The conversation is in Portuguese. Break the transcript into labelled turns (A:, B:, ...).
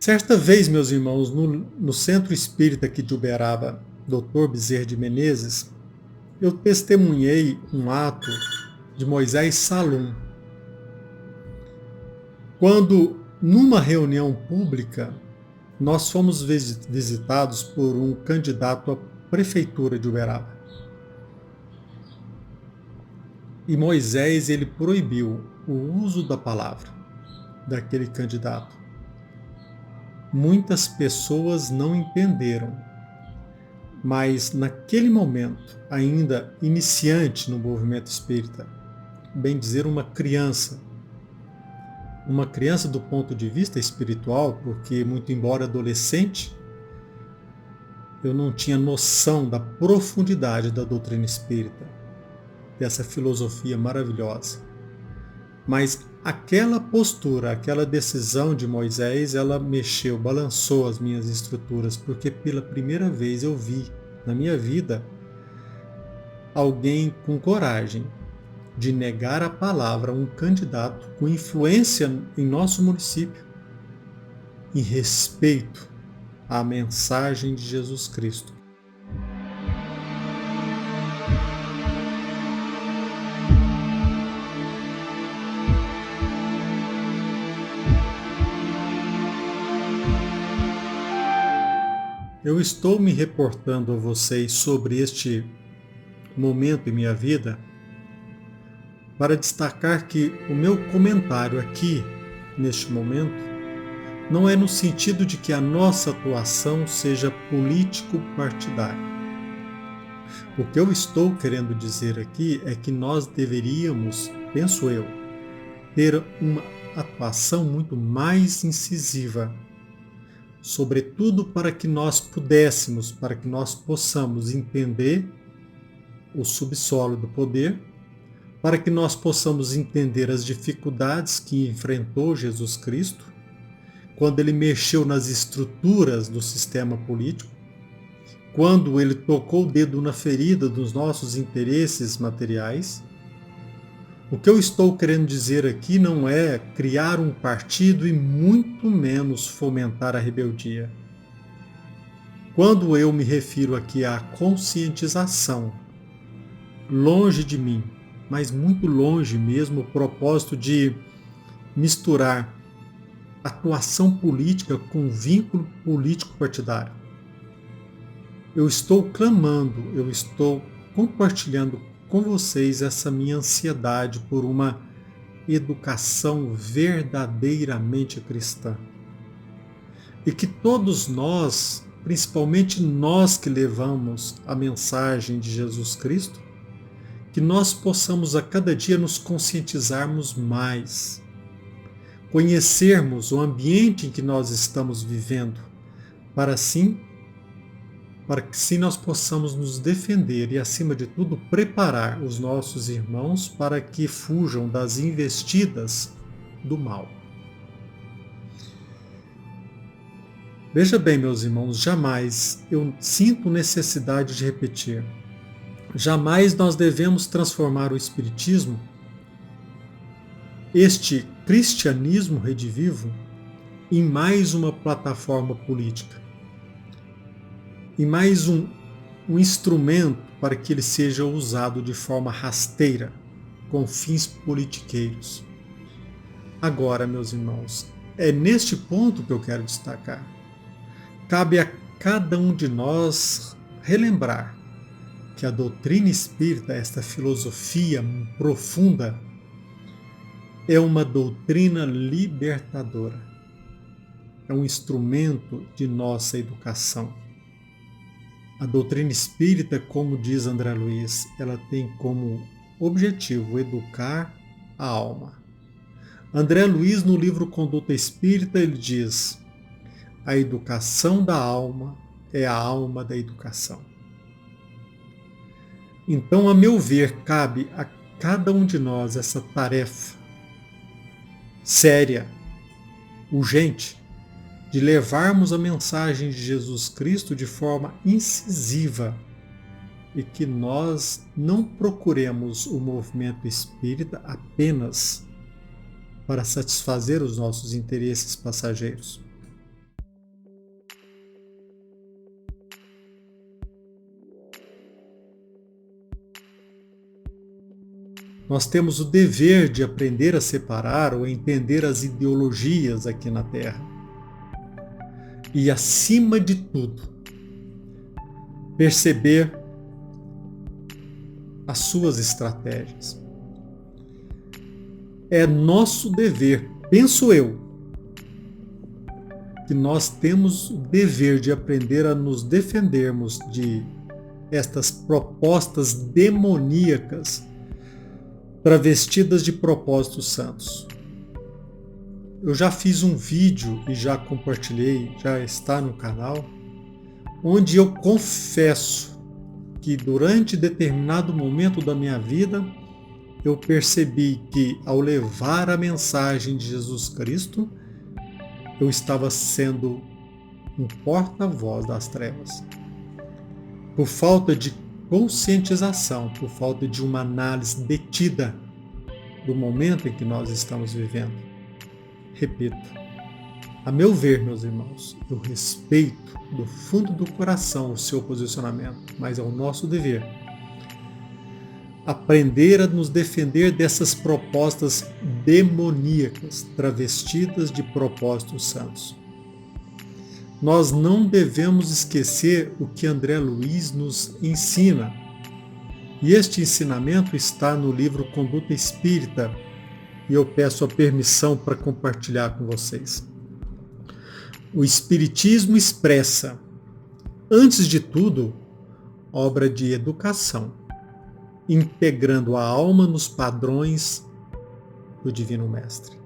A: Certa vez, meus irmãos, no Centro Espírita aqui de Uberaba, Dr. Bezerra de Menezes, eu testemunhei um ato de Moisés Salum, quando, numa reunião pública, nós fomos visitados por um candidato à prefeitura de Uberaba. E Moisés, ele proibiu o uso da palavra daquele candidato. Muitas pessoas não entenderam, mas naquele momento, ainda iniciante no movimento espírita, bem dizer uma criança do ponto de vista espiritual, porque muito embora adolescente, eu não tinha noção da profundidade da doutrina espírita, dessa filosofia maravilhosa. Mas aquela postura, aquela decisão de Moisés, ela mexeu, balançou as minhas estruturas, porque pela primeira vez eu vi na minha vida alguém com coragem de negar a palavra a um candidato com influência em nosso município, em respeito à mensagem de Jesus Cristo. Eu estou me reportando a vocês sobre este momento em minha vida para destacar que o meu comentário aqui, neste momento, não é no sentido de que a nossa atuação seja político-partidária. O que eu estou querendo dizer aqui é que nós deveríamos, penso eu, ter uma atuação muito mais incisiva, sobretudo para que nós possamos entender o subsolo do poder, para que nós possamos entender as dificuldades que enfrentou Jesus Cristo, quando ele mexeu nas estruturas do sistema político, quando ele tocou o dedo na ferida dos nossos interesses materiais. O que eu estou querendo dizer aqui não é criar um partido e muito menos fomentar a rebeldia. Quando eu me refiro aqui à conscientização, longe de mim, mas muito longe mesmo, o propósito de misturar atuação política com vínculo político-partidário. Eu estou clamando, eu estou compartilhando com vocês essa minha ansiedade por uma educação verdadeiramente cristã. E que todos nós, principalmente nós que levamos a mensagem de Jesus Cristo, que nós possamos a cada dia nos conscientizarmos mais, conhecermos o ambiente em que nós estamos vivendo, para que sim nós possamos nos defender e, acima de tudo, preparar os nossos irmãos para que fujam das investidas do mal. Veja bem, meus irmãos, jamais, eu sinto necessidade de repetir, jamais nós devemos transformar o Espiritismo, este cristianismo redivivo, em mais uma plataforma política, em mais um instrumento para que ele seja usado de forma rasteira, com fins politiqueiros. Agora, meus irmãos, é neste ponto que eu quero destacar. Cabe a cada um de nós relembrar que a doutrina espírita, esta filosofia profunda, é uma doutrina libertadora. É um instrumento de nossa educação. A doutrina espírita, como diz André Luiz, ela tem como objetivo educar a alma. André Luiz, no livro Conduta Espírita, ele diz: a educação da alma é a alma da educação. Então, a meu ver, cabe a cada um de nós essa tarefa séria, urgente, de levarmos a mensagem de Jesus Cristo de forma incisiva e que nós não procuremos o movimento espírita apenas para satisfazer os nossos interesses passageiros. Nós temos o dever de aprender a separar ou entender as ideologias aqui na Terra. E, acima de tudo, perceber as suas estratégias. É nosso dever, penso eu, que nós temos o dever de aprender a nos defendermos de estas propostas demoníacas travestidas de propósitos santos. Eu já fiz um vídeo e já compartilhei, já está no canal, onde eu confesso que durante determinado momento da minha vida eu percebi que ao levar a mensagem de Jesus Cristo, eu estava sendo um porta-voz das trevas. Por falta de conscientização, por falta de uma análise detida do momento em que nós estamos vivendo. Repito, a meu ver, meus irmãos, eu respeito do fundo do coração o seu posicionamento, mas é o nosso dever aprender a nos defender dessas propostas demoníacas, travestidas de propósitos santos. Nós não devemos esquecer o que André Luiz nos ensina. E este ensinamento está no livro Conduta Espírita, e eu peço a permissão para compartilhar com vocês. O Espiritismo expressa, antes de tudo, obra de educação, integrando a alma nos padrões do Divino Mestre.